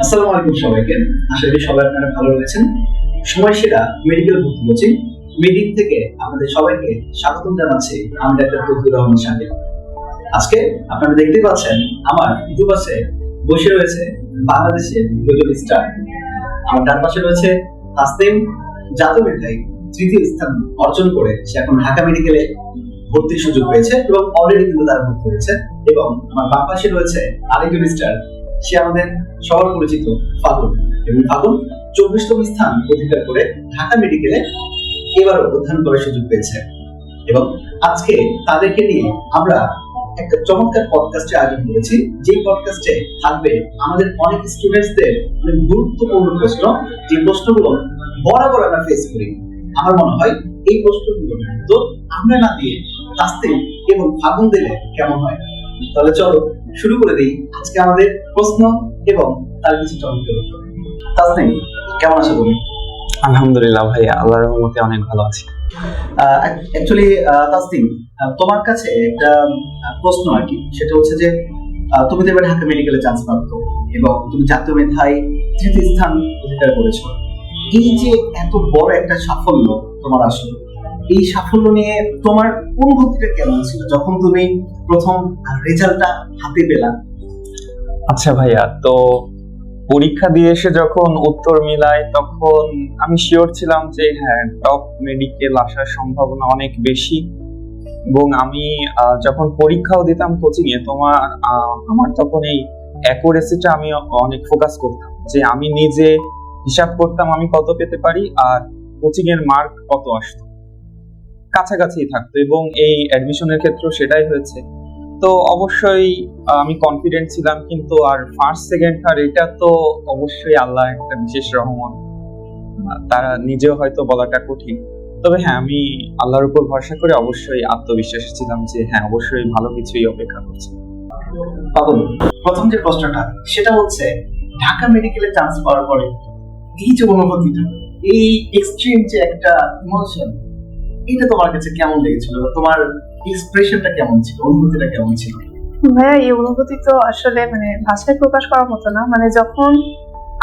আসসালামু আলাইকুম সবাইকে। আশা করি সবাই আপনারা ভালো রয়েছেন। সময় সেরা মেডিকেল ভর্তি কোচিং মিটিং থেকে আপনাদের সবাইকে স্বাগতম জানাচ্ছি। আমি ডাক্তার ফজলুর রহমান শাকিল। আজকে আপনারা দেখতে পাচ্ছেন আমার দুপাশে বসে রয়েছে বাংলাদেশের দুজন স্টার। আমার ডান পাশে রয়েছে তাসনিম, জাতীয় মেধায় তৃতীয় স্থান অর্জন করে সে এখন ঢাকা মেডিকেলে ভর্তির সুযোগ পেয়েছে এবং অলরেডি কিন্তু তারা ভর্তি হয়েছে। এবং আমার বাম পাশে রয়েছে আরেকজন স্টার, সে আমাদের সবার পরিচিত ফাগুন। এবং ফাগুন 24তম স্থান অধিকার করে ঢাকা মেডিকেলে এবারও অধ্যয়ন করার সুযোগ পেয়েছে। এবং আজকে তাদেরকে নিয়ে আমরা একটা চমৎকার পডকাস্টের আয়োজন করেছি, যে পডকাস্টে থাকবে আমাদের অনেক স্টুডেন্টসদের অনেক গুরুত্বপূর্ণ প্রশ্ন, যে প্রশ্নগুলো বরাবর আমরা ফেস করি। আমার মনে হয় এই প্রশ্নগুলোর উত্তর আমরা না দিয়ে তাসনিম এবং ফাগুন দিলে কেমন হয়। তাহলে চলো শুরু করে দিই আজকে আমাদের প্রশ্ন এবং তার কিছু চমৎকার উত্তর। তাসনিম, কেমন আছো তুমি? আলহামদুলিল্লাহ ভাইয়া, আল্লাহর রহমতে অনেক ভালো আছি। অ্যাকচুয়ালি তাসনিম, তোমার কাছে একটা প্রশ্ন আর কি, সেটা হচ্ছে যে তুমি তো এবার ঢাকা মেডিকেলে চান্স প্রাপ্ত এবং তুমি জাতীয় মেধায় তৃতীয় স্থান অধিকার করেছো। এই যে এত বড় একটা সাফল্য তোমার আসলে, এই সাফল্য নিয়ে তোমার অনুভূতিটা কেমন ছিল যখন তুমি প্রথম রেজাল্টটা হাতে পেলা? আচ্ছা ভাইয়া, তো পরীক্ষা দিয়ে এসে যখন উত্তর মিলাই তখন আমি শিওর ছিলাম যে হ্যাঁ, টপ মেডিকেল আসার সম্ভাবনা অনেক বেশি। এবং আমি যখন পরীক্ষাও দিতাম কোচিং এ, আমার তখন এই অ্যাকুরেসিটা আমি অনেক ফোকাস করতাম, যে আমি নিজে হিসাব করতাম আমি কত পেতে পারি আর কোচিং এর মার্ক কত আসতো, কাছাকাছি থাকতো। এবং এই অ্যাডমিশনের ক্ষেত্রেও সেটাই হয়েছে। তো অবশ্যই আমি কনফিডেন্ট ছিলাম, কিন্তু আর ফার্স্ট সেকেন্ড থার্ড এটা তো অবশ্যই আল্লাহ একটা বিশেষ রহমত, তারা নিজেও হয়তো বলাটা কঠিন। তবে হ্যাঁ, আমি আল্লাহর উপর ভরসা করে অবশ্যই আত্মবিশ্বাসী ছিলাম যে হ্যাঁ, অবশ্যই ভালো কিছুই অপেক্ষা করছে। পাগল, প্রথম যে প্রশ্নটা সেটা হচ্ছে ঢাকা মেডিকেলে চান্স পাওয়ার পরে এই যে অনুভূতিটা, এই এক্সট্রিম যে একটা ইমোশন, এটা তোমার কাছে কেমন লেগেছিল? তোমার এক্সপ্রেশনটা কেমন ছিল, অনুভূতিটা কেমন ছিল? ভাইয়া, এই অনুভূতি তো আসলে ভাষায় প্রকাশ করার মতো না। যখন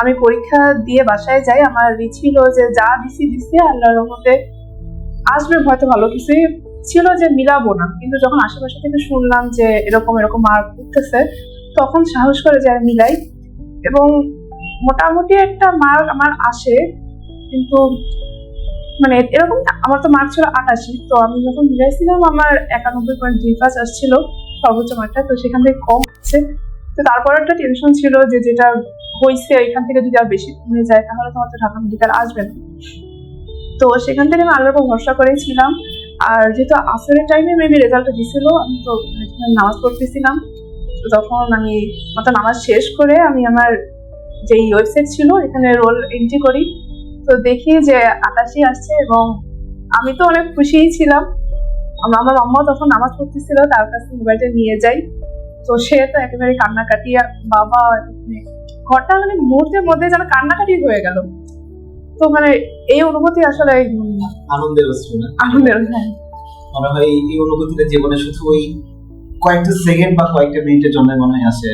আমি পরীক্ষা দিয়ে বাসায় যাই, আমার ছিল যে যা দিছি আল্লাহর রহমতে আসবে, হয়তো ভালো কিছুই ছিল যে মিলাবো না। কিন্তু যখন আশেপাশে থেকে শুনলাম যে এরকম মার্ক উঠতেছে, তখন সাহস করে যে মিলাই। এবং মোটামুটি একটা মার্ক আমার আসে, কিন্তু এরকম আমার তো মার্ক ছিল 88। তো আমি যখন মিলাইছিলাম আমার 91.25 আসছিল সর্বোচ্চ মার্কটা, তো সেখান থেকে কম হচ্ছে। তো তারপর একটা টেনশন ছিল যে যেটা হয়েছে এখান থেকে যদি আর বেশি কমে যায় তাহলে তো হয়তো ঢাকা মেডিকেল আসবে না। তো সেখান থেকে আমি আল্লাহর উপর ভরসা করেছিলাম। আর যেহেতু আসরের টাইমে মেবি রেজাল্টটা দিছিল, আমি তো নামাজ পড়তেছিলাম। তো তখন আমি নামাজ শেষ করে আমি আমার যে ওয়েবসাইট ছিল এখানে রোল এন্ট্রি করি, তো দেখি যে 88 আসছে এবং আমি তো অনেক খুশিই ছিলাম। আমার আম্মা তখন নামাজ পড়তেছিল, তার কাছে মোবাইলটা নিয়ে যাই। তো সে তো একেবারে কান্নাকাটি, বাবা ঘরটা মুহূর্তের মধ্যে যেন কান্নাকাটি হয়ে গেল। তো এই অনুভূতি আসলে আনন্দের হ্যাঁ, মনে হয় এই অনুভূতিটা জীবনে শুধু ওই কয়েকটা সেকেন্ড বা কয়েকটা মিনিটের জন্য মনে হয় আসে।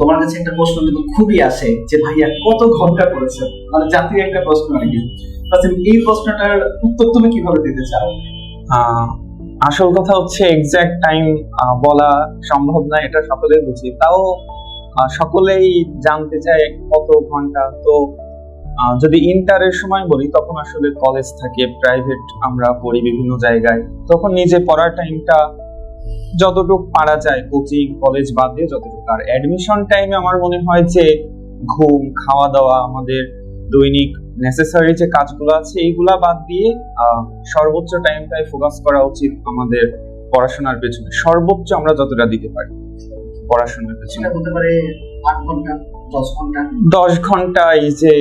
তোমার কাছে একটা প্রশ্ন কিন্তু খুবই আসে যে ভাইয়া কত ঘন্টা করেছে, জাতীয় একটা প্রশ্ন আর কি। এই প্রশ্নটার উত্তর তুমি কিভাবে দিতে চাও? আসল কথা হচ্ছে এক্সাক্ট টাইম বলা সম্ভব না, এটা সকলেই বুঝি। তাও সকলেই জানতে চায় কত ঘন্টা। তো যদি ইন্টারের সময় বলি, তখন আসলে কলেজ থাকে, প্রাইভেট আমরা পড়ি বিভিন্ন জায়গায়, তখন নিজে পড়ার টাইমটা যতটুকু পারা যায় কোচিং কলেজ বাদ দিয়ে যতটুকু। আর অ্যাডমিশন টাইমে আমার মনে হয় যে ঘুম, খাওয়া দাওয়া, আমাদের দৈনিক নেসেসারি যে কাজগুলো আছে এইগুলা বাদ দিয়ে সর্বোচ্চ টাইমটাই ফোকাস করা উচিত আমাদের পড়াশোনার পেছনে। সর্বোচ্চ আমরা যতটা দিতে পারি পড়াশোনার পেছনে, হতে পারে 8 ঘন্টা 10 ঘন্টা 10 ঘন্টা এই যে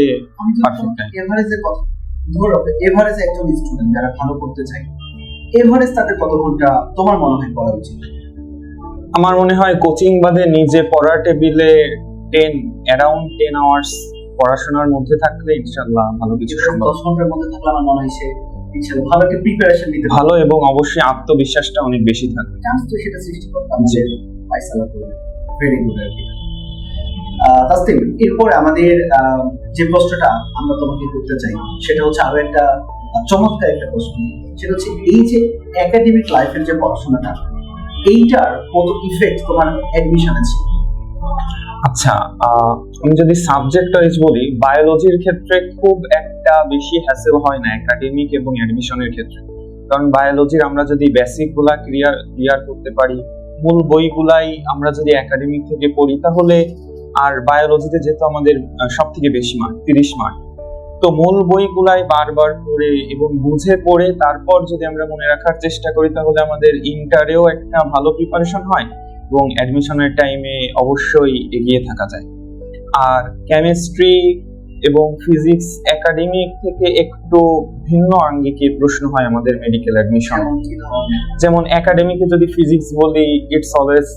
পারফেক্ট টাইম। এভারেজে কত, ধরো এভারেজে একজন স্টুডেন্ট যারা ভালো করতে চায়, এভারেজ তাদের কত ঘন্টা তোমার মনে হয় পড়া উচিত? আমার মনে হয় কোচিং বাদে নিজে পড়ার টেবিলে অ্যারাউন্ড 10 আওয়ার্স পড়াশোনার মধ্যে থাকলে ইনশাআল্লাহ ভালো কিছু সম্ভব। 10 ঘন্টার মধ্যে থাকলে আমার মনে হয় সে ইনশাআল্লাহ ভালো একটা প্রিপারেশন নিতে ভালো, এবং অবশ্যই আত্মবিশ্বাসটা অনেক বেশি থাকবে। চান্স তো সেটা সৃষ্টি করতে আমাদের ফায়সালা করবে। ভেরি গুড আর কি। তাসলিম, এরপরে আমাদের যে প্রশ্নটা আমরা তোমাকে করতে চাই সেটা হচ্ছে আরো একটা চমৎকার একটা প্রশ্ন। সেটা হচ্ছে এই যে একাডেমিক লাইফের যে পড়াশোনাটা, এইটার কত ইফেক্ট তোমার অ্যাডমিশনে ছিল? আচ্ছা, আমি যদি সাবজেক্ট ওয়াইজ বলি, বায়োলজির ক্ষেত্রে খুব একটা বেশি হ্যাসেল হয় না একাডেমিক এবং অ্যাডমিশনের ক্ষেত্রে। কারণ বায়োলজির আমরা যদি বেসিক গুলা ক্লিয়ার করতে পারি, মূল বইগুলাই আমরা যদি একাডেমিক থেকে পড়ি, তাহলে আর বায়োলজিতে যেহেতু আমাদের সব থেকে বেশি মার্ক 30 মার্ক, তো মূল বইগুলাই বারবার পড়ে এবং বুঝে পড়ে তারপর যদি আমরা মনে রাখার চেষ্টা করি, তাহলে আমাদের ইন্টারেও একটা ভালো প্রিপারেশন হয় এবং অ্যাডমিশনের টাইমে অবশ্যই এগিয়ে থাকা যায়। আর কেমিস্ট্রি এবং ফিজিক্স একাডেমিক থেকে একটু ভিন্ন আঙ্গিকে প্রশ্ন হয় আমাদের মেডিকেল অ্যাডমিশন। যেমন একাডেমিকে যদি ফিজিক্স বলি, ইটস অলওয়েজ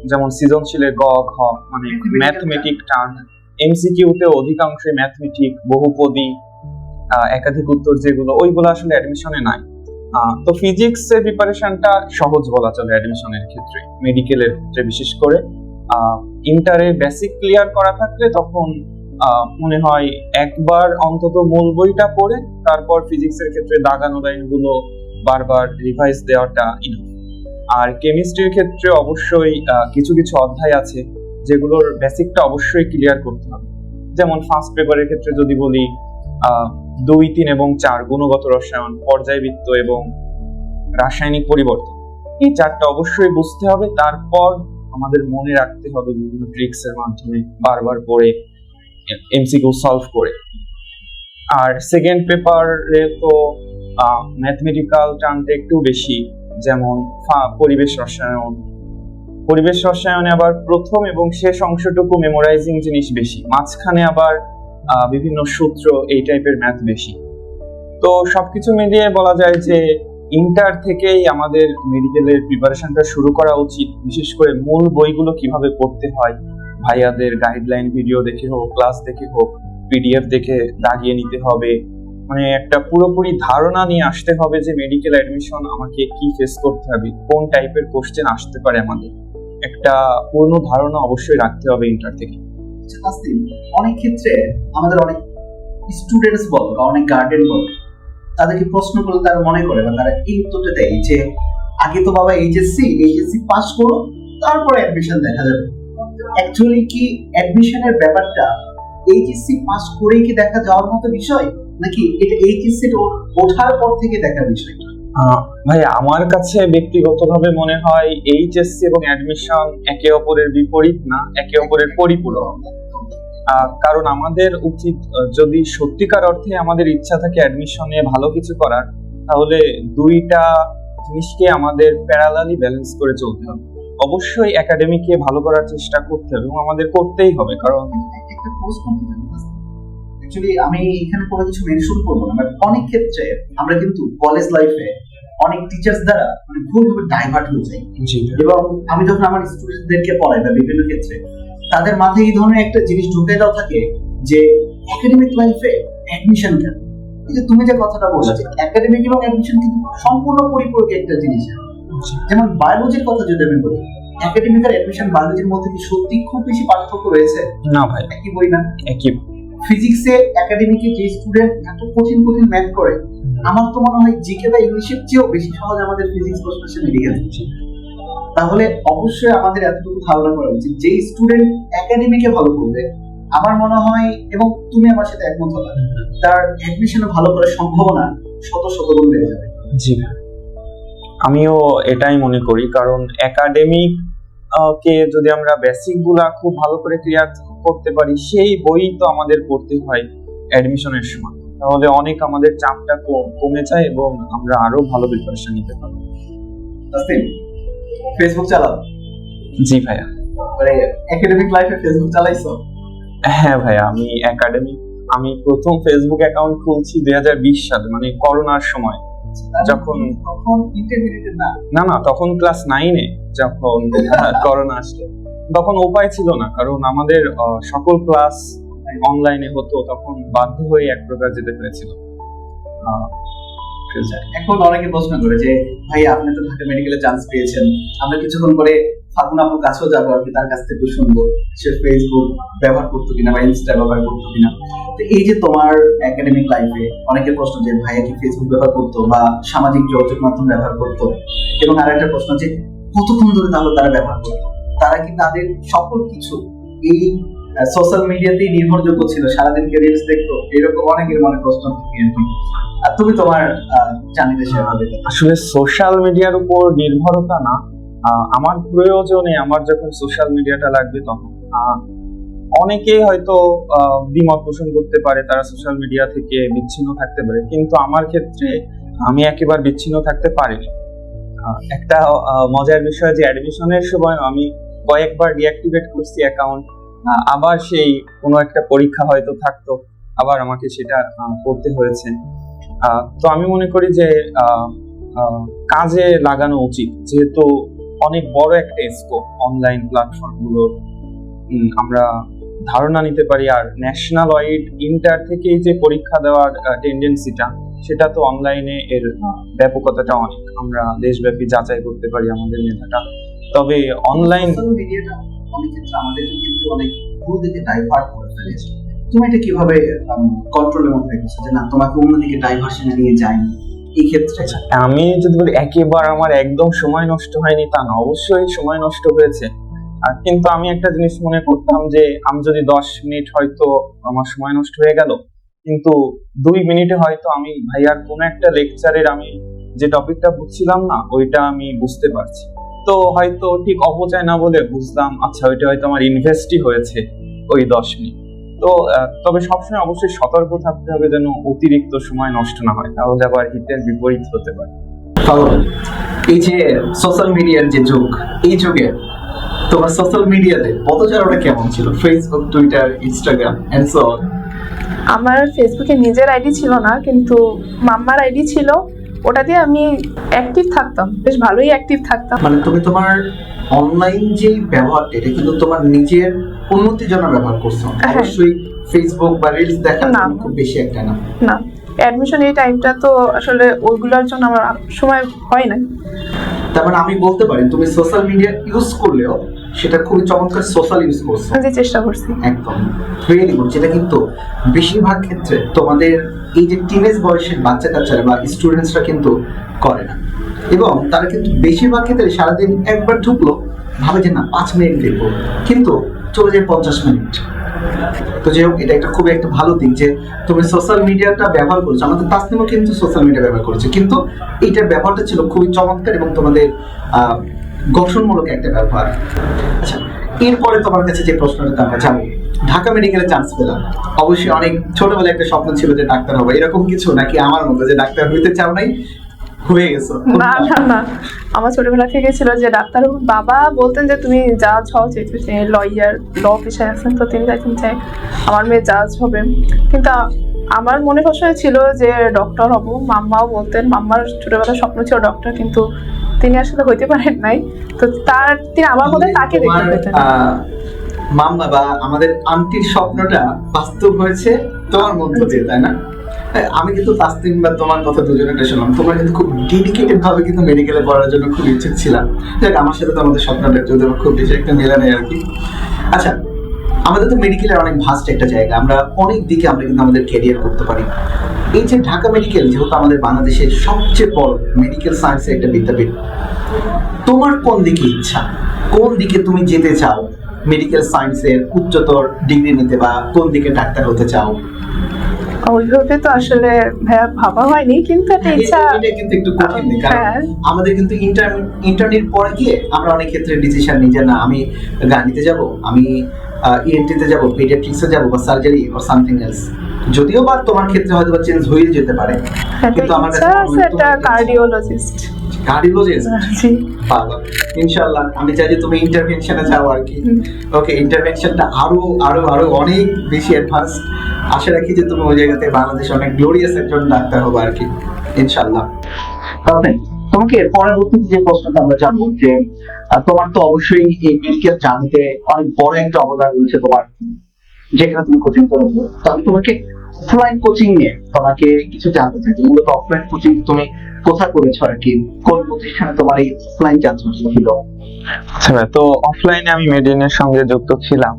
যেমন সৃজনশীলে গ ঘ মানে ম্যাথমেটিক টার্ম, এমসিকিউতে অধিকাংশই ম্যাথমেটিক, বহুপদী, একাধিক উত্তর যেগুলো, ওইগুলো আসলে অ্যাডমিশনে নাই। তো ফিজিক্স এর প্রিপারেশনটা সহজ বলা চলে অ্যাডমিশনের ক্ষেত্রে, মেডিকেলের ক্ষেত্রে বিশেষ করে। ইন্টারে বেসিক ক্লিয়ার করা থাকলে তখন মনে হয় একবার অন্তত মূল বইটা পড়ে তারপর ফিজিক্সের ক্ষেত্রে দাগানো লাইনগুলো বারবার রিভাইজ দেওয়াটা ইনাফ। আর কেমিস্ট্রির ক্ষেত্রে অবশ্যই কিছু কিছু অধ্যায় আছে যেগুলোর বেসিকটা অবশ্যই ক্লিয়ার করতে হবে। যেমন ফার্স্ট পেপারের ক্ষেত্রে যদি বলি, 2, 3 এবং 4 গুণগত রসায়ন, পর্যায়বৃত্ত এবং রাসায়নিক পরিবর্তন, এই 4টা অবশ্যই বুঝতে হবে। তারপর আমাদের মনে রাখতে হবে বিভিন্ন ট্রিক্স এর মাধ্যমে, বারবার পড়ে এমসিকিউ সলভ করে। আর সেকেন্ড পেপারে তো ম্যাথমেটিক্যাল টার্মটা একটু বেশি, যেমন পরিবেশ রসায়নে আবার প্রথম এবং শেষ অংশটুকু মেমোরাইজিং জিনিস বেশি, মাঝখানে আবার বিভিন্ন সূত্র, এই টাইপের ম্যাথ বেশি। তো সবকিছু মিলিয়ে বলা যায় যে ইন্টার থেকেই আমাদের মেডিকেলের প্রিপারেশনটা শুরু করা উচিত। বিশেষ করে মূল বইগুলো কিভাবে পড়তে হয়, ভাইয়াদের গাইডলাইন ভিডিও দেখে হোক, ক্লাস দেখে হোক, পিডিএফ দেখে দাগিয়ে নিতে হবে। মানে একটা পুরোপুরি ধারণা নিয়ে আসতে হবে যে মেডিকেল অ্যাডমিশন আমাকে কি ফেস করতে হবে, কোন টাইপের কোশ্চেন আসতে পারে, আমাদের একটা পূর্ণ ধারণা অবশ্যই রাখতে হবে ইন্টার থেকে। অনেক ক্ষেত্রে আমাদের অনেক স্টুডেন্টস বল বা অনেক গার্ডিয়ান বল, তাদেরকে প্রশ্ন করলে তারা মনে করে বা তারা এই উত্তরটা দেয় যে আগে তো বাবা এইচএসসি পাস করো, তারপরে অ্যাডমিশন দেখা যাবে। অ্যাকচুয়ালি কি অ্যাডমিশনের ব্যাপারটা এইচএসসি পাস করেই কি দেখা যাওয়ার মতো বিষয়, নাকি এটা এইচএসসি ওঠার পর থেকে দেখার বিষয়? ভাই, আমার কাছে ব্যক্তিগতভাবে মনে হয় এইচএসসি এবং অ্যাডমিশন একে অপরের বিপরীত না, একে অপরের পরিপূরক। কারণ আমাদের উচিত, যদি সত্যিকার অর্থে আমাদের ইচ্ছা থাকে অ্যাডমিশনে ভালো কিছু করার, তাহলে দুইটা জিনিসকে আমাদের প্যারালালি ব্যালেন্স করে চলতে হবে। অবশ্যই একাডেমিকে ভালো করার চেষ্টা করতে হবে এবং আমাদের করতেই হবে। কারণ একটা প্রশ্ন, অ্যাকচুয়ালি আমি এখানে কোনো কিছু মেনশন করবো না, বাট অনেক ক্ষেত্রে আমরা কিন্তু কলেজ লাইফে অনেক টিচার্স দ্বারা মানে ভুলভাবে ডাইভার্ট হয়ে যাই। এবং আমি যখন আমার স্টুডেন্টদেরকে পড়াই বা বিভিন্ন ক্ষেত্রে, তাদের মাথায় এই ধরনের একটা জিনিস ঢুকে দেওয়া থাকে যে একাডেমিক লাইফে অ্যাডমিশন কেন। এই যে তুমি যে কথাটা বলছো যে একাডেমিক এবং অ্যাডমিশন কিন্তু সম্পূর্ণ পরিপূরক একটা জিনিস। যেমন বায়োলজির কথা যদি আমি বলি, একাডেমিক আর অ্যাডমিশন বায়োলজির মধ্যে কি সত্যি খুব বেশি পার্থক্য রয়েছে? না ভাই, একই বই না, একই। ফিজিক্সে একাডেমিকে যে স্টুডেন্ট এত কঠিন ম্যাথ করে, আমার তো মনে হয় জিকে বা ইংলিশের চেয়েও বেশি সহজ আমাদের ফিজিক্স প্রশ্ন আসে মেডিকেল। তাহলে অবশ্যই আমাদের এতটুকু ধারণা করা উচিত যে স্টুডেন্ট একাডেমিকে ভালো করবে, আমার মনে হয়, এবং তুমি আমার সাথে একমত হবে, তার অ্যাডমিশনে ভালো করার সম্ভাবনা শত গুণ বেড়ে যাবে। জি, আমিও এটাই মনে করি। কারণ একাডেমিক কে যদি আমরা বেসিক গুলা খুব ভালো করে ক্লিয়ার করতে পারি, সেই বই তো আমাদের পড়তে হয় অ্যাডমিশনের সময়, তাহলে অনেক আমাদের চাপটা কমে যায় এবং আমরা আরো ভালো প্রিপারেশন নিতে পারবো। ফেসবুক চালাও? জি ভাইয়া। মানে একাডেমিক লাইফে ফেসবুক চালাইছো? হ্যাঁ ভাইয়া, আমি প্রথম ফেসবুক অ্যাকাউন্ট খুলছি 2020 সালে, মানে করোনার সময়, যখন ইন্টারমিডিয়েট না তখন ক্লাস 9-এ যখন করোনা আসলো। তখন উপায় ছিল না, কারণ আমাদের সকল ক্লাস অনলাইনে হতো, তখন বাধ্য হয়ে এক প্রকার যেতে হয়েছিল। এখন অনেকে প্রশ্ন করে যে ভাই আপনি তো ঢাকা মেডিকেলে চান্স পেয়েছেন, আমরা কিছুক্ষণ পরে ফাগুন আপুর কাছেও যাবো আর কি, তার কাছ থেকে শুনবো সে ফেসবুক ব্যবহার করতো কিনা বা ইনস্টা ব্যবহার করতো কিনা। তো এই যে তোমার একাডেমিক লাইফে অনেকের প্রশ্ন যে ভাইয়া কি ফেসবুক ব্যবহার করতো বা সামাজিক যোগাযোগ মাধ্যম ব্যবহার করতো, এবং আর একটা প্রশ্ন যে কতক্ষণ ধরে তাহলে তারা ব্যবহার করতো, তারা কি তাদের সকল কিছু এই সোশ্যাল মিডিয়াতেই নির্ভরযোগ্য ছিল, সারাদিন রিলস দেখতো, এরকম অনেকের মনে প্রশ্ন থাকে আর কি। আর তুমি তোমার জানিতে শেয়ার হবে। আসলে সোশ্যাল মিডিয়ার উপর নির্ভরতা না, আমার প্রয়োজনে আমার যখন সোশ্যাল মিডিয়াটা লাগবে তখন অনেকেই হয়তো দ্বিমত পোষণ করতে পারে, তারা সোশ্যাল মিডিয়া থেকে বিচ্ছিন্ন থাকতে পারে, কিন্তু আমার ক্ষেত্রে আমি একেবারে বিচ্ছিন্ন থাকতে পারিনি। একটা মজার বিষয় যে অ্যাডমিশনের সময় আমি কয়েকবার ডিঅ্যাক্টিভেট করছি অ্যাকাউন্ট, আবার সেই কোনো একটা পরীক্ষা হয়তো থাকতো, আবার আমাকে সেটা করতে হয়েছে। তো আমি মনে করি যে কাজে লাগানো উচিত, যেহেতু অনেক বড় একটা স্কোপ অনলাইন প্ল্যাটফর্ম গুলোর আমরা ধারণা নিতে পারি। আর ন্যাশনাল ওয়াইড ইন্টার থেকে যে পরীক্ষা দেওয়ার টেন্ডেন্সিটা, সেটা তো অনলাইনে এর ব্যাপকতাটা অনেক, আমরা দেশব্যাপী যাচাই করতে পারি আমাদের মেধাটা। তবে অনলাইন সোশ্যাল মিডিয়াটা অনেক ক্ষেত্রে আমাদেরকে কিন্তু অনেক ভুল দিকে ডাইভার্ট করে ফেলেছে। তুমি এটা কিভাবে কন্ট্রোলের মধ্যে রেখেছো যে না তোমাকে অন্যদিকে ডাইভার্সনে নিয়ে যায়নি এই ক্ষেত্রে? আমি যদি বলি একেবারে আমার একদম সময় নষ্ট হয়নি তা না, অবশ্যই সময় নষ্ট হয়েছে। আর কিন্তু আমি একটা জিনিস মনে করতাম যে আমি যদি 10 মিনিট হয়তো আমার সময় নষ্ট হয়ে গেল, কিন্তু 2 মিনিটে হয়তো আমি ভাইয়ার কোনো একটা লেকচারের আমি যে টপিকটা বুঝছিলাম না ওইটা আমি বুঝতে পারছি, তো হয়তো ঠিক অপচয় না বলে বুঝলাম আচ্ছা ওইটা হয়তো আমার ইনভেস্টই হয়েছে ওই 10 মিনিট। তো তবে সবসময় অবশ্যই সতর্ক থাকতে হবে যেন অতিরিক্ত সময় নষ্ট না হয়, তাহলে আবার হিতের বিপরীত হতে পারে। এই যে সোশ্যাল মিডিয়ার যে যুগ, এই যুগে তোমার সোশ্যাল মিডিয়াতে পদচারণা কেমন ছিল? Facebook, Twitter, Instagram and so on. আমার ফেসবুকে নিজের আইডি ছিল না, কিন্তু মাম্মার আইডি ছিল, ওটা দিয়ে আমি অ্যাক্টিভ থাকতাম, বেশ ভালোই অ্যাক্টিভ থাকতাম। মানে তুমি তোমার অনলাইন যে ব্যবহারটা, এটা কিন্তু তোমার নিজের উন্নতির জন্য ব্যবহার করছো, অবশ্যই ফেসবুক বা রিলস দেখার জন্য খুব বেশি একটা না। না, অ্যাডমিশন এই টাইমটা তো আসলে ওইগুলোর জন্য আমার সময় হয় না। তার মানে আমি বলতে পারি তুমি সোশ্যাল মিডিয়া ইউজ করলেও সেটা খুবই চমৎকার সোশ্যাল ইউজ করছো। যে চেষ্টা করছি একদম ভেরি গুড, যেটা কিন্তু বেশিরভাগ ক্ষেত্রে তোমাদের এই যে টিনেজ বয়সের বাচ্চা কাচ্চারা বা স্টুডেন্টসরা কিন্তু করে না, এবং তারা কিন্তু বেশিরভাগ ক্ষেত্রে সারাদিন একবার ঢুকলো ভাবে যে না 5 মিনিট দেখবো, কিন্তু চলে যায় 50 মিনিট। তো যাই হোক, এটা একটা খুবই একটা ভালো দিক যে তুমি সোশ্যাল মিডিয়াটা ব্যবহার করছো। আমাদের তাসনিমও কিন্তু সোশ্যাল মিডিয়া ব্যবহার করেছে, কিন্তু এইটার ব্যবহারটা ছিল খুবই চমৎকার এবং তোমাদের গঠনমূলক একটা ব্যবহার। আচ্ছা, এরপরে তোমার কাছে যে প্রশ্নটা আমরা যাবো, ঢাকা মেডিকেলে চান্স পেলাম, অবশ্যই অনেক ছোটবেলায় একটা স্বপ্ন ছিল যে ডাক্তার হবে, এরকম কিছু নাকি আমার মতো যে ডাক্তার হইতে চাও নাই হয়ে গেছো? না না না, আমার ছোটবেলা থেকে ছিল যে ডাক্তার, বাবা বলতেন যে তুমি জাজ হও, যেহেতু সে লয়ার ল অফিসার আছেন, তো তিনি চাইতেন যে আমার মেয়ে জাজ হবে, কিন্তু আমার মনে সবসময় ছিল যে ডক্টর হব। মাম্মাও বলতেন, মাম্মার ছোটবেলার স্বপ্ন ছিল ডক্টর, কিন্তু তিনি আসলে হইতে পারেন নাই। তো তিনি আমার মধ্যে তাকে দেখতে পেতেন। মাম্মা বা আমাদের আন্টির স্বপ্নটা বাস্তব হয়েছে তোমার মধ্য দিয়ে, তাই না? আমি কিন্তু তাসনিম বা তোমার কথা দুজনেটা শুনলাম, তোমরা কিন্তু খুব ডেডিকেটেড ভাবে কিন্তু মেডিকেলে পড়ার জন্য খুব ইচ্ছুক ছিলাম। দেখ, আমার সাথে তো আমাদের স্বপ্নটা যদি খুব বেশি একটা মেলা নেই আর কি। আচ্ছা, আমাদের তো মেডিকেলের অনেক ভাস্ট একটা জায়গা, আমরা অনেক দিকে আমরা কিন্তু আমাদের ক্যারিয়ার করতে পারি। এই যে ঢাকা মেডিকেল যেহেতু আমাদের বাংলাদেশের সবচেয়ে বড় মেডিকেল সায়েন্সের একটা বিদ্যাপীঠ, তোমার কোন দিকে ইচ্ছা, কোন দিকে তুমি যেতে চাও মেডিকেল সায়েন্সের উচ্চতর ডিগ্রি নিতে, বা কোন দিকে ডাক্তার হতে চাও? ওইভাবে তো আসলে ভাবা হয়নি, কিন্তু একটা ইচ্ছা। এটা কিন্তু একটু কঠিন, কারণ আমাদের কিন্তু ইন্টার্নের পরে গিয়ে আমরা অনেক ক্ষেত্রে ডিসিশন নিই যে না আমি গানিতে যাব, আমি ইএনটিতে যাব, পেডিয়াট্রিক্সে যাব, বা সার্জারি অর সামথিং এলস। যদিও বা তোমার ক্ষেত্রে হয়তো চেঞ্জ হয়ে যেতে পারে, কিন্তু আমার কাছে একটা কার্ডিওলজিস্ট। জি বাবা, ইনশাআল্লাহ আমি চাই যে তুমি ইন্টারভেনশনে যাও আর কি। ওকে, ইন্টারভেনশনটা আরো আরো আরো অনেক বেশি অ্যাডভান্স। আশা রাখি যে তুমি ওই জায়গাতে বাংলাদেশে অনেক গ্লোরিয়াস একজন ডাক্তার হবে আর কি, ইনশাআল্লাহ। তোমাকে পরবর্তী যে প্রশ্নটা আমরা জানবো যে তোমার তো অবশ্যই এই মেডিকেল জার্নিতে অনেক বড় একটা অবদান রয়েছে তোমার, যেখানে তুমি কোচিং করেছো। তবে তোমাকে অফলাইন কোচিং নিয়ে তোমাকে কিছু জানতে চাই। মূলত অফলাইন কোচিং তুমি কোথায় করেছো আর কি, কোন প্রতিষ্ঠানে তোমার এই অফলাইন যাত্রা ছিল? আচ্ছা ভাই, তো অফলাইনে আমি মেডিনের সঙ্গে যুক্ত ছিলাম।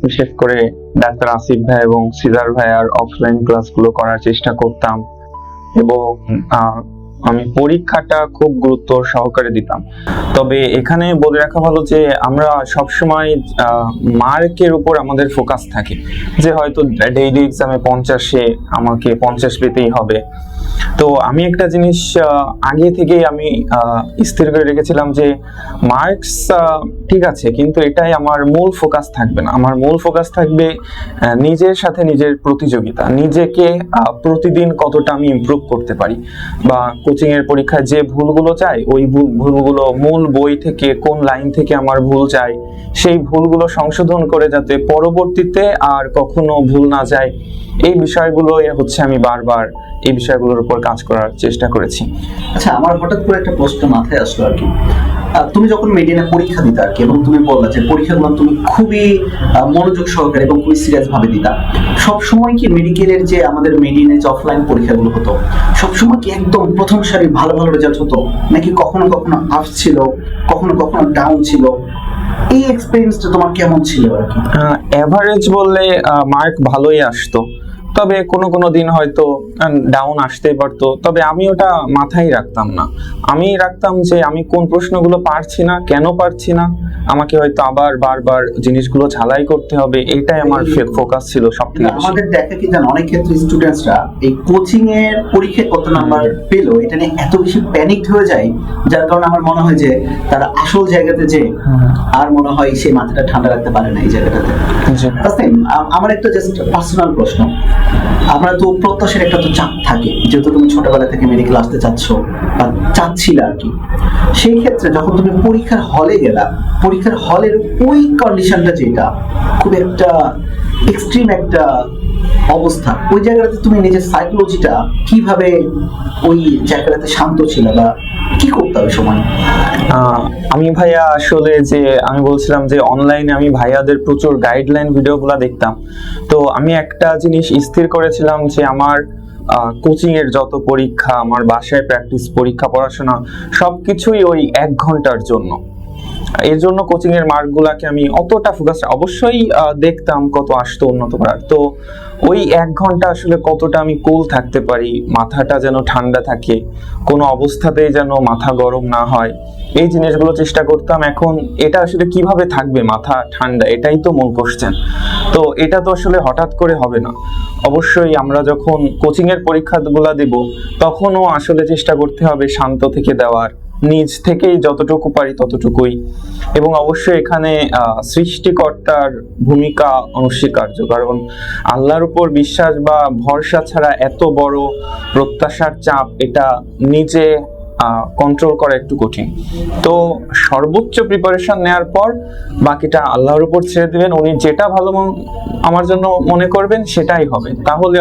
বিশেষ করে ডাক্তার আসিফ ভাই এবং সিজার ভাইয়ার অফলাইন ক্লাসগুলো করার চেষ্টা করতাম, এবং আমি পরীক্ষাটা খুব গুরুত্ব সহকারে দিতাম। তবে এখানে বলে রাখা ভালো যে আমরা সবসময় মার্কের উপর আমাদের ফোকাস থাকে, যে হয়তো ডেইলি এক্সামে 50-এ আমাকে 50 পেতেই হবে। তো আমি একটা জিনিস আগে থেকেই আমি স্থির করে রেখেছিলাম যে মার্কস ঠিক আছে, কিন্তু এটাই আমার মূল ফোকাস থাকবে না। আমার মূল ফোকাস থাকবে নিজের সাথে নিজের প্রতিযোগিতা, নিজেকে প্রতিদিন কতটা আমি ইমপ্রুভ করতে পারি, বা কোচিং এর পরীক্ষায় যে ভুলগুলো চাই ওই ভুলগুলো মূল বই থেকে কোন লাইন থেকে আমার ভুল চাই সেই ভুলগুলো সংশোধন করে যাতে পরবর্তীতে আর কখনো ভুল না যায়, এই বিষয়গুলো হচ্ছে আমি বারবার এই বিষয়গুলোর উপর কাজ করার চেষ্টা করেছি। আচ্ছা, আমার হঠাৎ করে একটা প্রশ্ন মাথায় আসলো আর কি। তুমি যখন মেডিকেলে পরীক্ষা দিতা আর কি, এবং তুমি বললা যে পরীক্ষাগুলো তুমি খুবই মনোযোগ সহকারে এবং খুবই সিরিয়াস ভাবে দিতা, সবসময় কি মেডিকেলের যে আমাদের মেডিকেলের যে অফলাইন পরীক্ষাগুলো হতো সবসময় কি একদম প্রথম সারি ভালো ভালো রেজাল্ট হতো, নাকি কখনো কখনো আপ ছিল, কখনো কখনো ডাউন ছিল? এই এক্সপেরিয়েন্সটা তোমার কেমন ছিল আর কি? এভারেজ বললে মার্ক ভালোই আসতো, তবে কোনো কোনো দিন হয়তো ডাউন আসতেই পারতো। তবে আমি ওটা মাথায় রাখতাম না। আমি রাখতাম যে আমি কোন প্রশ্নগুলো পারছি না, কেন পারছি না, আমাকে হয়তো আবার বারবার জিনিসগুলো ঝালাই করতে হবে, এটাই আমার ফোকাস ছিল সবথেকে বেশি। আমাদের দেখা কি জানো, অনেক ক্ষেত্রে স্টুডেন্টসরা এই কোচিং এর পরীক্ষায় কত নাম্বার পেলো এটা নিয়ে এত বেশি প্যানিকড হয়ে যায়, যার কারণে আমার মনে হয় যে তারা আসল জায়গাতে যে আর মনে হয় সে মাথাটা ঠান্ডা রাখতে পারে না এই জায়গাটাতে। তাসনিম, আমার একটা জাস্ট পার্সোনাল প্রশ্ন। আমরা তো প্রত্যাশার একটা তো চাপ থাকে, যেহেতু তুমি ছোটবেলা থেকে মেডিকেল আসতে চাচ্ছ বা চাচ্ছিলে আর কি, সেই ক্ষেত্রে যখন তুমি পরীক্ষার হলে গেলা, পরীক্ষার হলের ওই কন্ডিশনটা যেটা খুব একটা এক্সট্রিম একটা অবস্থা, ওই জায়গাটাতে তুমি নিজের সাইকোলজিটা কিভাবে ওই জায়গাটাতে শান্ত ছিল বা কি করতে হবে সময়? আমি ভাইয়া আসলে যে আমি বলছিলাম যে অনলাইনে আমি ভাইয়াদের প্রচুর গাইডলাইন ভিডিওগুলো দেখতাম। তো আমি একটা জিনিস স্থির করেছিলাম যে আমার কোচিং এর যত পরীক্ষা, আমার বাসায় প্র্যাকটিস, পরীক্ষা, পড়াশোনা সবকিছুই ওই 1 ঘন্টার জন্য। এর জন্য কোচিং এর মার্কগুলাকে আমি অতটা ফোকাস অবশ্যই দেখতাম কত আসতো উন্নত করার। তো ওই 1 ঘন্টা আসলে কতটা আমি কুল থাকতে পারি, মাথাটা যেন ঠান্ডা থাকে, কোনো অবস্থাতেই যেন মাথা গরম না হয়, এই জিনিসগুলো চেষ্টা করতাম। এখন এটা আসলে কিভাবে থাকবে মাথা ঠান্ডা, এটাই তো মূল কোশ্চেন। তো এটা তো আসলে হঠাৎ করে হবে না। অবশ্যই আমরা যখন কোচিং এর পরীক্ষাগুলো দেব তখনও আসলে চেষ্টা করতে হবে শান্ত থেকে দেওয়ার, নিজ থেকেই যতটুকু পারি ততটুকুই। এবং অবশ্যই এখানে সৃষ্টিকর্তার ভূমিকা অনস্বীকার্য, কারণ আল্লাহর উপর বিশ্বাস বা ভরসা ছাড়া এত বড় প্রত্যাশার চাপ এটা নিজে কন্ট্রোল করা একটু কঠিন। তো সর্বোচ্চ প্রিপারেশন নেওয়ার পর বাকিটা আল্লাহর উপর ছেড়ে দিবেন, উনি যেটা ভালো আমার জন্য মনে করবেন সেটাই হবে, তাহলে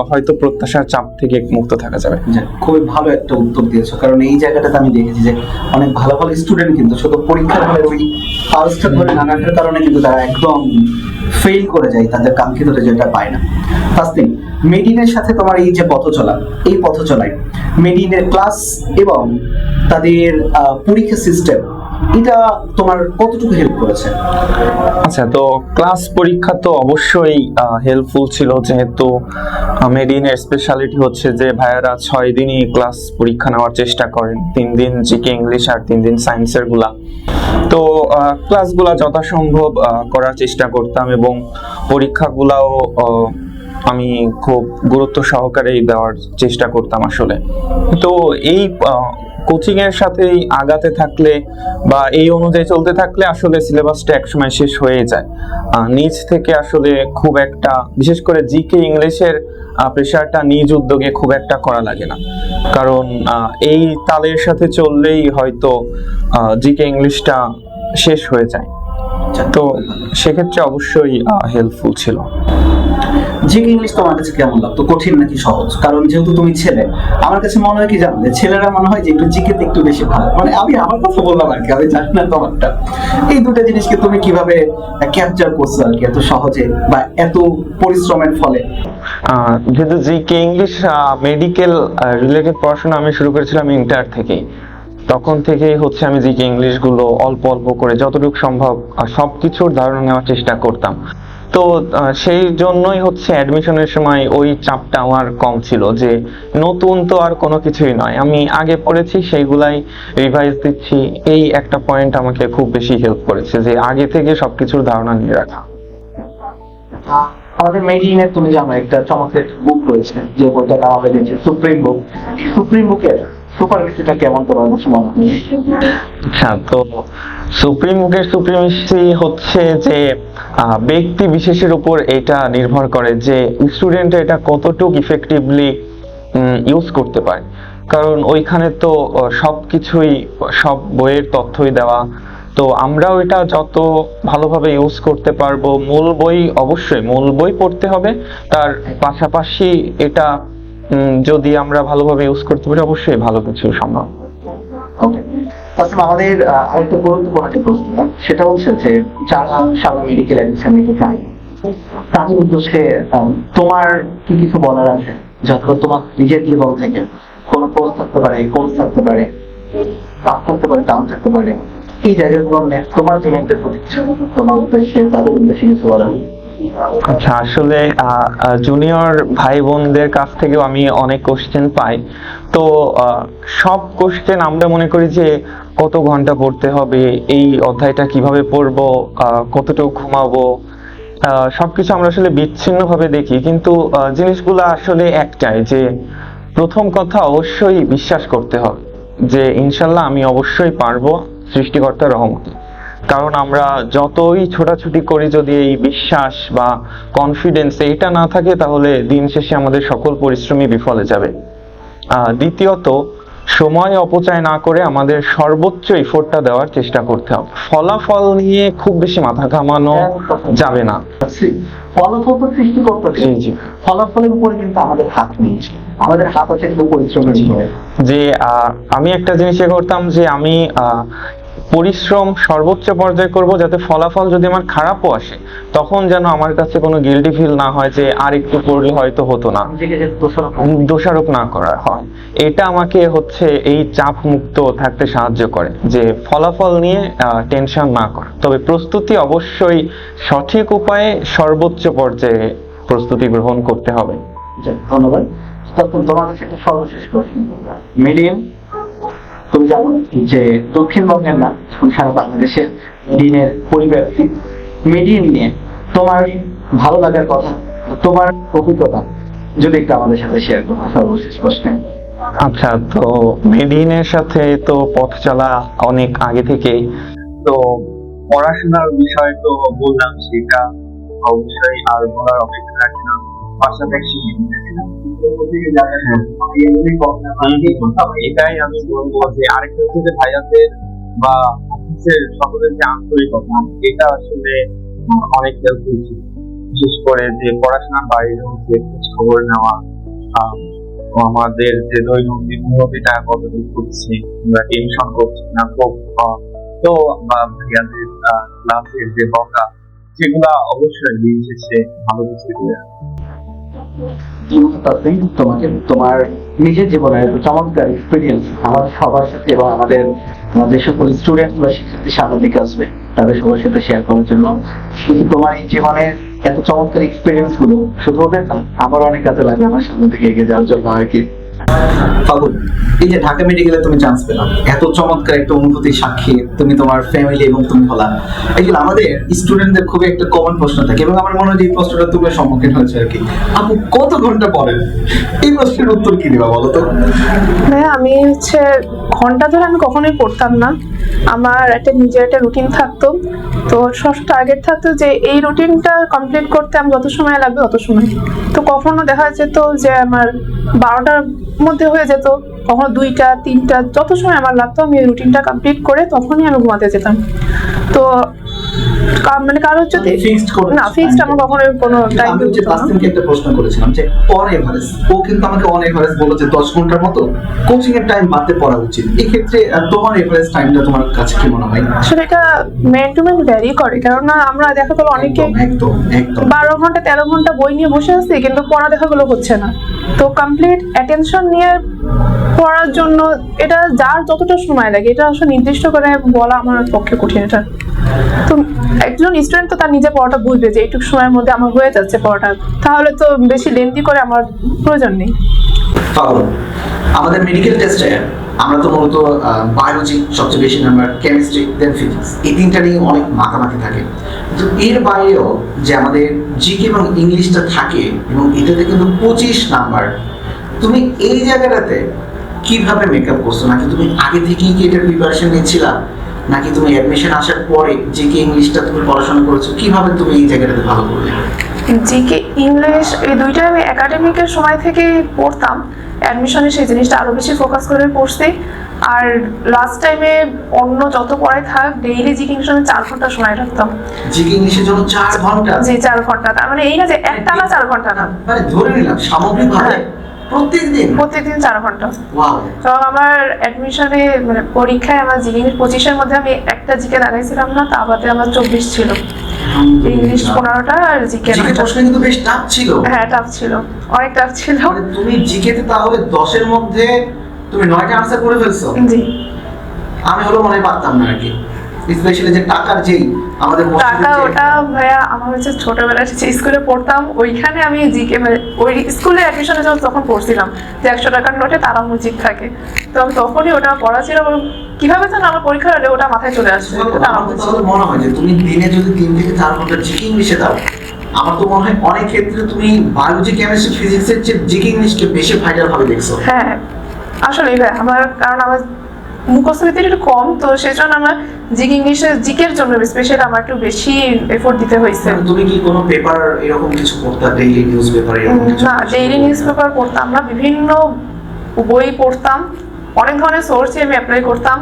হয়তো প্রত্যাশার চাপ থেকে মুক্ত থাকা যাবে। খুবই ভালো একটা উত্তর দিয়েছো, কারণ এই জায়গাটাতে আমি দেখেছি যে অনেক ভালো ভালো স্টুডেন্ট কিন্তু শুধু পরীক্ষার হলে ওই পালসটা ধরে না রাখার কারণে কিন্তু তারা একদম ফেল করে যায়, তাদের কাঙ্ক্ষিত রেজাল্টটা পায় না। ফার্স্ট থিং, মেডিনের সাথে তোমার এই যে পথ চলা, এই পথ চলায় মেডিনের ক্লাস এবং তাদের পরীক্ষা সিস্টেম, এটা তোমার কতটুকু হেল্প করেছে? আচ্ছা, তো ক্লাস পরীক্ষা তো অবশ্যই হেল্পফুল ছিল, যেহেতু মেডিনের স্পেশালিটি হচ্ছে যে ভাইয়ারা 6 দিনই ক্লাস পরীক্ষা নেওয়ার চেষ্টা করেন, 3 দিন জিকে ইংলিশ আর 3 দিন সায়েন্সের গুলা। তো ক্লাসগুলা যথাসম্ভব করার চেষ্টা করতাম এবং পরীক্ষাগুলাও আমি খুব গুরুত্ব সহকারেই দেওয়ার চেষ্টা করতাম আসলে। তো এই কোচিং এর সাথে আগাতে থাকলে বা এই অনুযায়ী চলতে থাকলে আসলে সিলেবাসটা একসময় শেষ হয়ে যায়। নিজ থেকে আসলে খুব একটা, বিশেষ করে জিকে ইংলিশের প্রেশারটা নিজ উদ্যোগে খুব একটা করা লাগে না, কারণ এই তালের সাথে চললেই হয়তো জিকে ইংলিশটা শেষ হয়ে যায়। তো সেক্ষেত্রে অবশ্যই হেল্পফুল ছিল। জিকে ইংলিশ তোমার কাছে কেমন লাগতো, কঠিন নাকি সহজ? কারণ যেহেতু তুমি ছেলে, আমার কাছে মনে হয় কি জানো, যে ছেলেরা মনে হয় যে একটু জিকেতে একটু বেশি ভালো, মানে আমি আমার কথা বললাম আর কি, আমি জানি না তোমারটা। এই দুটো জিনিসকে তুমি কিভাবে ক্যাপচার করছো আর কি এত সহজে বা এত পরিশ্রমের ফলে? যেহেতু জিকে ইংলিশ মেডিকেল রিলেটেড পড়াশোনা আমি শুরু করেছিলাম ইন্টার থেকেই, তখন থেকেই হচ্ছে আমি জিকে ইংলিশ গুলো অল্প অল্প করে যতটুকু সম্ভব সবকিছুর ধারণা নেওয়ার চেষ্টা করতাম। তো সেই জন্যই হচ্ছে অ্যাডমিশনের সময় ওই চাপটা আমার কম ছিল, যে নতুন তো আর কোনো কিছুই নয়, আমি আগে পড়েছি সেইগুলাই রিভাইজ দিচ্ছি। এই একটা পয়েন্ট আমাকে খুব বেশি হেল্প করেছে, যে আগে থেকে সবকিছুর ধারণা নিয়ে রাখা। আমাদের মেডিনের তুমি জানো একটা চমৎকার বুক রয়েছে, যে বইটা নাম আমরা দিয়েছি সুপ্রিম বুক। সুপ্রিম বুকের সুপারভিসিটা কেমন তোমার কাছে মনে হয়? আচ্ছা, তো সুপ্রিমের সুপ্রিমেসি হচ্ছে যে ব্যক্তি বিশেষের উপর এটা নির্ভর করে যে স্টুডেন্ট এটা কতটুকু ইফেক্টিভলি ইউজ করতে পারে। কারণ ওইখানে তো সবকিছুই, সব বইয়ের তথ্যই দেওয়া, তো আমরাও এটা যত ভালোভাবে ইউজ করতে পারবো। মূল বই, অবশ্যই মূল বই পড়তে হবে, তার পাশাপাশি এটা যদি আমরা ভালোভাবে ইউজ করতে পারি, অবশ্যই ভালো কিছু সম্ভব। ওকে, তাছাড়া আমাদের আরেকটা গুরুত্বপূর্ণ একটা প্রশ্ন, সেটা হচ্ছে যে যারা সামনে মেডিকেল অ্যাডমিশন নিতে চায় তাদের উদ্দেশ্যে তোমার কি কিছু বলার আছে? যতটা তোমার নিজের জীবন থেকে কোনো পোস্ট থাকতে পারে, কোর্স থাকতে পারে, আপ থাকতে পারে, ডাউন থাকতে পারে, এই জায়গাগুলো তোমার জীবনকে তোমার উদ্দেশ্যে তাদের উদ্দেশ্যে কিছু বলার? আচ্ছা, আসলে জুনিয়র ভাই বোনদের কাছ থেকেও আমি অনেক কোশ্চেন পাই। তো সব কোশ্চেন আমরা মনে করি যে কত ঘন্টা পড়তে হবে, এই অধ্যায়টা কিভাবে পড়বো, কতটুকু ঘুমাবো, সবকিছু আমরা আসলে বিচ্ছিন্ন ভাবে দেখি। কিন্তু জিনিসগুলো আসলে একটাই, যে প্রথম কথা অবশ্যই বিশ্বাস করতে হবে যে ইনশাল্লাহ আমি অবশ্যই পারবো সৃষ্টিকর্তার রহমতে। কারণ আমরা যতই ছোটাছুটি করি, যদি এই বিশ্বাস বা কনফিডেন্স এইটা না থাকে, তাহলে দিন শেষে আমাদের সকল পরিশ্রমই বিফলে যাবে। দ্বিতীয়ত, সময় অপচয় না করে আমাদের সর্বোচ্চ এফোর্টটা দেওয়ার চেষ্টা করতে হবে। ফলাফল নিয়ে খুব বেশি মাথা ঘামানো যাবে না। ফলাফল তো সৃষ্টি করতে হবে, জি জি। ফলাফলের উপরে কিন্তু আমাদের হাত নেই, আমাদের হাত আছে কিন্তু পরিশ্রমের উপরে। যে আমি একটা জিনিস করতাম, যে আমি পরিশ্রম সর্বোচ্চ পর্যায়ে করব, যাতে ফলাফল যদি আমার খারাপও আসে, তখন যেন আমার কাছে কোনো গিল্টি ফিল না হয় যে আর একটু পড়লে হয়তো হতো না, দোষারোপ না করা হয়। এটা আমাকে হচ্ছে এই চাপ মুক্ত থাকতে সাহায্য করে, যে ফলাফল নিয়ে টেনশন না করা। তবে প্রস্তুতি অবশ্যই সঠিক উপায়ে সর্বোচ্চ পর্যায়ে প্রস্তুতি গ্রহণ করতে হবে। ধন্যবাদ। তখন তোমার কাছে একটা সর্বশেষ প্রশ্ন, মিডিয়াম তুমি জানো যে দক্ষিণবঙ্গের না সারা বাংলাদেশের ডিনের পরিব্যাপ্তি, মিডিয়াম নিয়ে তোমার ভালো লাগার কথা, তোমার অভিজ্ঞতা যদি একটু আমাদের সাথে শেয়ার করো সর্বশেষ প্রশ্নে। আচ্ছা, তো মেডিনের সাথে তো পথ চলা অনেক আগে থেকেই, তো পড়াশোনার বিষয় তো বললাম, সেটা অবশ্যই আর বলার অপেক্ষা রাখে না। পাশাপাশি এটাই আমি বলবো যে আরেকটা হচ্ছে যে ভাইয়াদের বা অফিসের সকলের যে আন্তরিকতা, এটা আসলে অনেক হেল্পফুল ছিল। বিশেষ করে যে পড়াশোনার বাইরেও যে খোঁজ খবর নেওয়া, আমাদের যে দৈনন্দিন উন্নতিটা কতটুকু করছি, আমরা টেনশন করছি না, খুব তো ভাইয়াদের ক্লাসের যে বকা, সেগুলা অবশ্যই দিন শেষে ভালো কিছু দিয়ে তোমাকে তোমার নিজের জীবনের চমৎকার এক্সপিরিয়েন্স আমাদের সবার সাথে এবং আমাদের যে সকল স্টুডেন্ট বা শিক্ষার্থী সামনে দিকে আসবে তাদের সবার সাথে শেয়ার করার জন্য। শুধু তোমার এই জীবনের এত চমৎকার এক্সপিরিয়েন্স গুলো শুধু ওদের না, আমার অনেক কাজে লাগে আমার সামনে দিকে এগিয়ে যাওয়ার জন্য আর কি। ফাগুন, এই যে ঢাকা মেডিকেলে তুমি চান্স পেলাম, এত চমৎকার একটা অনুভূতির সাক্ষী তুমি, তোমার ফ্যামিলি এবং তুমি হলা, এগুলো আমাদের স্টুডেন্টদের খুবই একটা কমন প্রশ্ন থাকে, এবং আমার মনে হয় এই প্রশ্নটা তুমি সম্মুখীন হয়েছে আর কি। আপু কত ঘন্টা পড়েন? এই প্রশ্নের উত্তর কি দিবা বলো তো? হ্যাঁ, আমি হচ্ছে ঘন্টা ধরে আমি কখনোই পড়তাম না। আমার একটা নিজের একটা রুটিন থাকতো, তো সব টার্গেট থাকতো যে এই রুটিনটা কমপ্লিট করতে আমি যত সময় লাগবে তত সময়। তো কখনো দেখা যেত যে আমার 12টার মধ্যে হয়ে যেত, কখনো 2টা 3টা, যত সময় আমার লাগতো আমি এই রুটিনটা কমপ্লিট করে তখনই আমি ঘুমাতে যেতাম। তো মানে কারোর যদি ফিক্সড করে না ফিক্সড আমার কখনো কোনো টাইম আমি হচ্ছে তাসনিমকে একটা প্রশ্ন করেছিলাম যে অন এভারেজ ও কিন্তু আমাকে অন এভারেজ বলল যে 10 ঘন্টার মতো কোচিং এর টাইম বাদে পড়া উচিত। এই ক্ষেত্রে তোমার এভারেজ টাইমটা তোমার কাছে কি মনে হয়? আসলে এটা ম্যান টু ম্যান ভ্যারি করে, কেননা আমরা দেখা গেলো অনেকে একদম একদম 12 ঘন্টা 13 ঘন্টা বই নিয়ে বসে আছি কিন্তু পড়া দেখা গেলো হচ্ছে না। তো কমপ্লিট অ্যাটেনশন নিয়ে পড়ার জন্য এটা যার যতটা সময় লাগে এটা আসলে নির্দিষ্ট করে বলা আমার পক্ষে কঠিন। এটা তো একজন স্টুডেন্ট তো তার নিজে পড়াটা বুঝবে যে এইটুকু সময়ের মধ্যে আমার হয়ে যাচ্ছে পড়াটা, তাহলে তো বেশি লেন্থি করে আমার প্রয়োজন নেই। পাগল, আমাদের মেডিকেল টেস্টে আমরা তো মূলত বায়োলজি সবচেয়ে বেশি নাম্বার, কেমিস্ট্রি, দেন ফিজিক্স, এই তিনটা নিয়ে অনেক মাখামাখি থাকে। তো এর বাইরেও যে আমাদের জিকে এবং ইংলিশটা থাকে এবং এটাতে কিন্তু 25 নাম্বার। তুমি এই জায়গাটাতে কিভাবে মেকআপ করছো? নাকি তুমি আগে থেকেই কি এটা প্রিপারেশন নিয়েছিলা, নাকি তুমি অ্যাডমিশন আসার পরে জিকে ইংলিশটা তুমি পড়াশোনা করেছো? কিভাবে তুমি এই জায়গাটাতে ভালো করলে? জিকে ইংলিশ এই দুইটা আমি একাডেমিকের সময় থেকে পড়তাম, অ্যাডমিশনে সেই জিনিসটা আরো বেশি ফোকাস করে পড়ছি। আর লাস্ট টাইমে অন্য যত পড়াই থাক ডেইলি জিকে ইংলিশে 4 ঘন্টা সময় রাখতাম। জিকে ইংলিশের জন্য 4 ঘন্টা? জি 4 ঘন্টা, তার মানে এই না যে একটানা 4 ঘন্টা না, মানে ধরে নিলাম সামগ্রিকভাবে প্রত্যেকদিন 4 ঘন্টা। ওয়াও। তো আমার অ্যাডমিশনে মানে পরীক্ষায় আমার জিকে ইংলিশ 25-এর মধ্যে আমি একটা জিকে লাগাইছিলাম না, তা বাদে আমার 24 ছিল। ইংলিশ 15টা আর জিকে জিকে প্রশ্ন কিন্তু বেশ টাফ ছিল। হ্যাঁ টাফ ছিল, অনেক টাফ ছিল। মানে তুমি জিকেতে তাহলে 10-এর মধ্যে তুমি 9টা আনসার করে ফেলছো? জি। আমি হলো মনে পারতাম না আর কি, স্পেশালি যে টাকার যেই আমাদের টাকা ওটা ভাইয়া আমার হচ্ছে ছোটবেলায় যে স্কুলে পড়তাম ওইখানে আমি জিকে মানে ওই স্কুলে অ্যাডমিশনে যখন পড়ছিলাম যে 100 টাকার নোটে তারা মুজিক থাকে, তো আমি তখনই ওটা পড়া ছিল এবং কিভাবে যেন আমার পরীক্ষা হলে ওটা মাথায় চলে আসছে। আমার তো তাহলে মনে হয় যে তুমি দিনে যদি 3 থেকে 4 ঘন্টা জিকে ইংলিশে দাও, আমার তো মনে হয় অনেক ক্ষেত্রে তুমি বায়োলজি, কেমিস্ট্রি, ফিজিক্সের চেয়ে জিকে ইংলিশকে বেশি ভাইটাল ভাবে দেখছো। হ্যাঁ আসলে ভাই আমার কারণ আমার মুখস্থ বিদ্যাটা একটু কম, তো সেজন্য আমার জিকে ইংলিশে জিকের জন্য স্পেশালি আমার একটু বেশি এফোর্ট দিতে হয়েছে। তুমি কি কোনো পেপার এরকম কিছু পড়তা, ডেইলি নিউজ পেপার এরকম কিছু? না ডেইলি নিউজ পেপার পড়তাম না, বিভিন্ন বই পড়তাম, অনেক ধরনের সোর্সে আমি অ্যাপ্লাই করতাম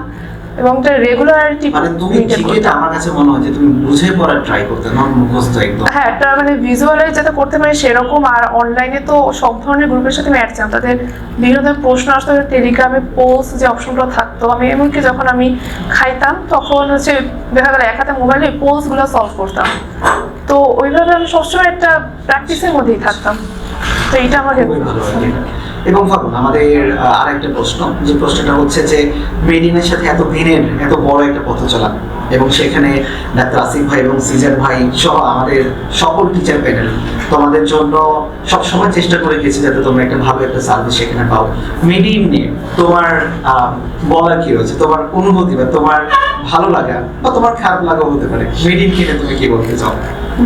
এবং এটা রেগুলারিটি মানে তুমি জিকেটা আমার কাছে মনে হয় যে তুমি বুঝে পড়ার ট্রাই করতে, না মুখস্থ একদম। হ্যাঁ এটা মানে ভিজুয়ালাইজ যাতে করতে পারি সেরকম। আর অনলাইনে তো সব ধরনের গ্রুপের সাথে আমি অ্যাড ছিলাম, তাদের বিভিন্ন ধরনের প্রশ্ন আসতো, টেলিগ্রামে পোস্ট যে অপশনটা থাকতো, আমি এমনকি যখন আমি খাইতাম তখন হচ্ছে দেখা গেল এক হাতে মোবাইলে পোস্টগুলো সলভ করতাম। তো ওইভাবে আমি সবসময় একটা প্র্যাকটিসের মধ্যেই থাকতাম, তো এটা আমার হেল্প ভালো লাগে। এবং ভাবুন আমাদের আরেকটা প্রশ্ন, যে প্রশ্নটা হচ্ছে যে মেডিনের সাথে এত দিনের এত বড় একটা পথ চলা এবং সেখানে ডাক্তার আসিফ ভাই এবং সিজার ভাই সহ আমাদের সকল টিচার প্যানেল তোমাদের জন্য সবসময় চেষ্টা করে গেছে যাতে তোমরা একটা ভালো একটা সার্ভিস সেখানে পাও। মেডিন নিয়ে তোমার বলার কি রয়েছে, তোমার অনুভূতি বা তোমার ভালো লাগা বা তোমার খারাপ লাগা হতে পারে, মেডিন কিনে তুমি কি বলতে চাও?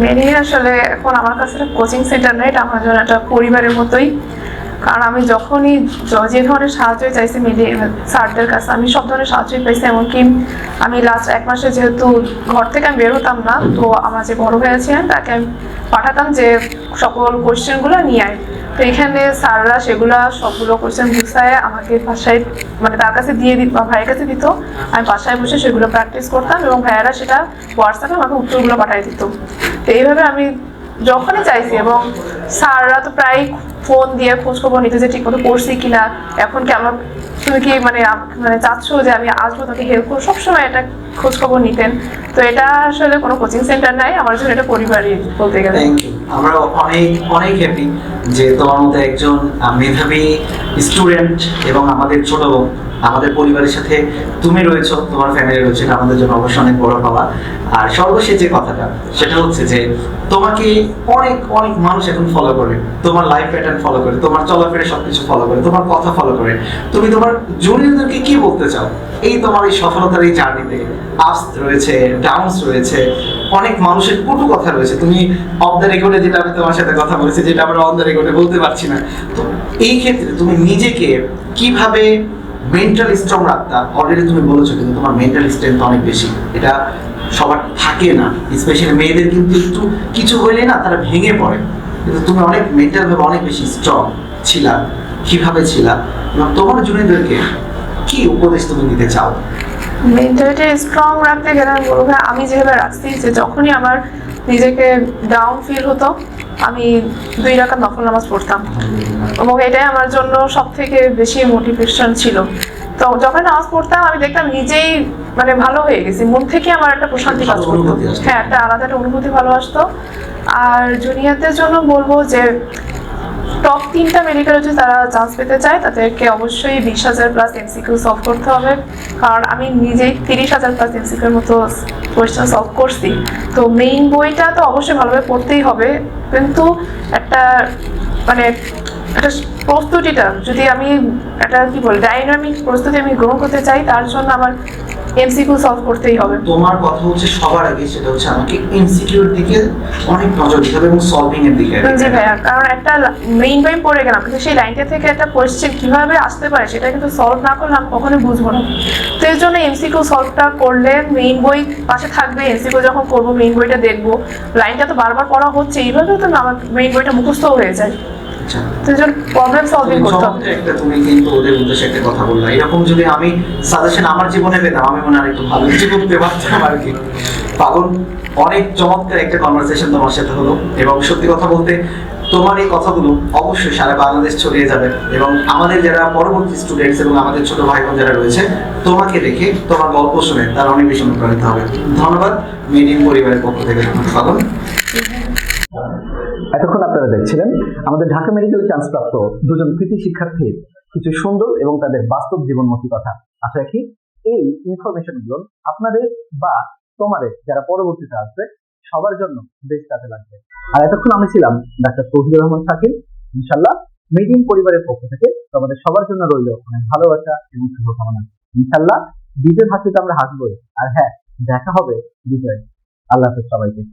মেডিকেল আসলে এখন আমার কাছে একটা কোচিং সেন্টার নেই, এটা আমার জন্য একটা পরিবারের মতোই। কারণ আমি যখনই যে ধরনের সাহায্য চাইছি স্যারদের কাছে আমি সব ধরনের সাহায্যই পাইছি। এমনকি আমি লাস্ট 1 মাসে যেহেতু ঘর থেকে আমি বের হতাম না, তো আমার যে বড় ভাই আছেন তাকে আমি পাঠাতাম যে সকল কোয়েশ্চেনগুলো নিয়ে আয়। তো এখানে স্যাররা সেগুলো সবগুলো কোয়েশ্চেন গুছায় আমাকে বাসায় মানে তার কাছে দিয়ে দিত বা ভাইয়ের কাছে দিত, আমি বাসায় বসে সেগুলো প্র্যাকটিস করতাম এবং ভাইয়ারা সেটা হোয়াটসঅ্যাপে আমাকে উত্তরগুলো পাঠিয়ে দিত। তো এইভাবে আমি যখনই চাইছি, এবং স্যাররা তো প্রায় ফোন দিয়ে খোঁজখবর নিতে যে ঠিক মতো পড়ছি কিনা, এখন কি আমার তুমি কি মানে মানে চাচ্ছ যে আমি আসবো তোকে হেল্প করবো, সবসময় এটা খোঁজখবর নিতেন। তো এটা আসলে কোনো কোচিং সেন্টার নাই, আমার জন্য এটা পরিবারই বলতে গেলে। আমরা অনেক অনেক হ্যাপি যে তোমার মতো একজন মেধাবী স্টুডেন্ট এবং আমাদের ছোট বোন আমাদের পরিবারের সাথে তুমি রয়েছো, তোমার ফ্যামিলি রয়েছে, এটা আমাদের জন্য অবশ্যই অনেক বড় পাওয়া। আর সর্বশেষ যে কথাটা সেটা হচ্ছে যে তোমাকে অনেক অনেক মানুষ এখন ফলো করে, তোমার লাইফ প্যাটার্ন ফলো করে, তোমার চলাফেরা সবকিছু ফলো করে, তোমার কথা ফলো করে। তুমি তোমার জুনিয়রদেরকে কি বলতে চাও এই তোমার এই সফলতার এই জার্নিতে? আপস রয়েছে, ডাউনস রয়েছে, অনেক মানুষের কটু কথা রয়েছে, তুমি অফ দ্য রেকর্ডে যেটা আমি তোমার সাথে কথা বলেছি যেটা আমরা অন দ্য রেকর্ডে বলতে পারছি না। তো এই ক্ষেত্রে তুমি নিজেকে কিভাবে মেন্টাল স্ট্রং রাখতা? অলরেডি তুমি বলেছো কিন্তু তোমার মেন্টাল স্ট্রেংথ অনেক বেশি, এটা সবার থাকে না, স্পেশালি মেয়েদের কিন্তু একটু কিছু হইলে না তারা ভেঙে পড়ে, কিন্তু তুমি অনেক মেন্টাল ভাবে অনেক বেশি স্ট্রং ছিলা। কিভাবে ছিলা এবং তোমার জুনিয়রদেরকে কি উপদেশ তুমি দিতে চাও? মেন্টালিটি স্ট্রং রাখতে গেলে আমি বলবো ভাই, আমি যেভাবে রাখছি যে যখনই আমার নিজেকে ডাউন ফিল হতো আমি 2 রাকাত নফল নামাজ পড়তাম, এবং এটাই আমার জন্য সব থেকে বেশি মোটিভেশন ছিল। তো যখন নামাজ পড়তাম আমি দেখতাম নিজেই মানে ভালো হয়ে গেছি, মন থেকে আমার একটা প্রশান্তি কাজ করতো। অনুভূতি আসতো। হ্যাঁ, একটা আলাদা একটা অনুভূতি ভালো আসতো। আর জুনিয়রদের জন্য বলবো যে টপ 3টা মেডিকেলে যদি তারা চান্স পেতে চায় তাদেরকে অবশ্যই 20,000+ এমসিকিউ সলভ করতে হবে, কারণ আমি নিজেই 30,000+ এমসিকিউর মতো কোয়েশ্চেন সলভ করছি। তো মেইন বইটা তো অবশ্যই ভালোভাবে পড়তেই হবে, কিন্তু একটা মানে একটা প্রস্তুতিটা যদি আমি একটা কি বল ডাইনামিক প্রস্তুতি আমি গ্রহণ করতে চাই, তার জন্য আমার এমসিকিউ সলভ করতেই হবে। তোমার কথা হচ্ছে সবার আগে সেটা হচ্ছে আমাকে এমসিকিউর দিকে অনেক নজর দিতে হবে এবং সলভিং এর দিকে। জি ভাইয়া, কারণ একটা মেইন বই পড়ে গেলাম কিন্তু সেই লাইনটা থেকে একটা কোয়েশ্চেন কিভাবে আসতে পারে সেটা কিন্তু সলভ না করলে আমি কখনোই বুঝবো না। তো এর জন্য এমসিকিউ সলভটা করলে মেইন বই পাশে থাকবে, এমসিকিউ যখন করবো মেইন বইটা দেখবো, লাইনটা তো বারবার পড়া হচ্ছে, এইভাবেও তো আমার মেইন বইটা মুখস্থ হয়ে যায়। আচ্ছা, তো এর জন্য প্রবলেম সলভিং করতে হবে। তুমি কিন্তু ওদের উদ্দেশ্যে একটা কথা বললা, এরকম যদি আমি সাজেশন আমার জীবনে পেতাম আমি মনে হয় একটু ভালো কিছু করতে পারতাম আর কি। পাগল, অনেক চমৎকার একটা কনভারসেশন তোমার সাথে হলো, এবং সত্যি কথা বলতে তোমার এই কথাগুলো অবশ্যই সারা বাংলাদেশ ছড়িয়ে যাবে, এবং আমাদের যারা পরবর্তী স্টুডেন্টস এবং আমাদের ছোট ভাই বোন যারা রয়েছে তোমাকে দেখে তোমার গল্প শুনে তারা অনেক বেশি অনুপ্রাণিত হবে। ধন্যবাদ মেড ইন পরিবারের পক্ষ থেকে পাগল। এতক্ষণ আপনারা দেখছিলেন আমাদের ঢাকা মেডিকেল চান্স প্রাপ্ত 2জন কৃতি শিক্ষার্থীর কিছু সুন্দর এবং তাদের বাস্তব জীবনমুখী কথা। আশা রাখি এই ইনফরমেশন গুলো আপনাদের বা তোমাদের যারা পরবর্তীতে আসবে সবার জন্য বেশ কাজে লাগবে। আর এতক্ষণ আমি ছিলাম ডাক্তার তৌহিদুর রহমান শাকিল। ইনশাল্লাহ মিডিং পরিবারের পক্ষ থেকে তোমাদের সবার জন্য রইল অনেক ভালোবাসা এবং শুভকামনা। ইনশাল্লাহ বিজয় হাসিতে আমরা হাসবো। আর হ্যাঁ, দেখা হবে বিজয়। আল্লাহ হাফেজ সবাইকে।